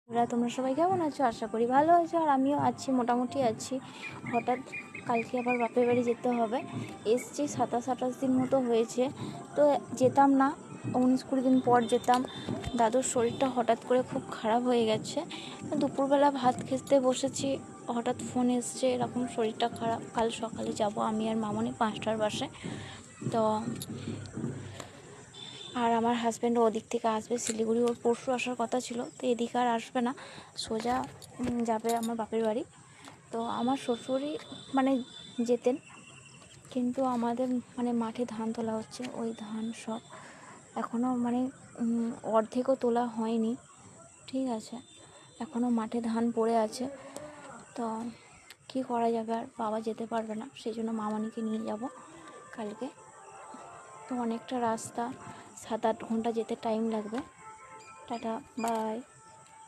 তোমরা সবাই কেমন আছো? আশা করি ভালো আছো, আর আমিও আছি, মোটামুটি আছি। হঠাৎ কালকে আবার বাপের বাড়ি যেতে হবে। এসছি 27-28 দিন মতো হয়েছে, তো যেতাম না, 19-20 দিন পর যেতাম। দাদুর শরীরটা হঠাৎ করে খুব খারাপ হয়ে গেছে। দুপুরবেলা ভাত খেতে বসেছি, হঠাৎ ফোন এসছে এরকম শরীরটা খারাপ, কাল সকালে যাব আমি আর মামনি 5টার বাসে। তো আর আমার হাজব্যান্ড ওদিক থেকে আসবে শিলিগুড়ি, ওর পরশু আসার কথা ছিল, তো এদিকে আর আসবে না, সোজা যাবে আমার বাপের বাড়ি। তো আমার শ্বশুরই মানে যেতেন, কিন্তু আমাদের মানে মাঠে ধান তোলা হচ্ছে, ওই ধান সব এখনও মানে অর্ধেকও তোলা হয়নি, ঠিক আছে, এখনও মাঠে ধান পড়ে আছে। তো কী করা যাবে, আর বাবা যেতে পারবে না, সেই জন্য মামনিকে নিয়ে যাব কালকে। তো অনেকটা রাস্তা, 7-8 ঘন্টা যেতে টাইম লাগবে। Tata, by.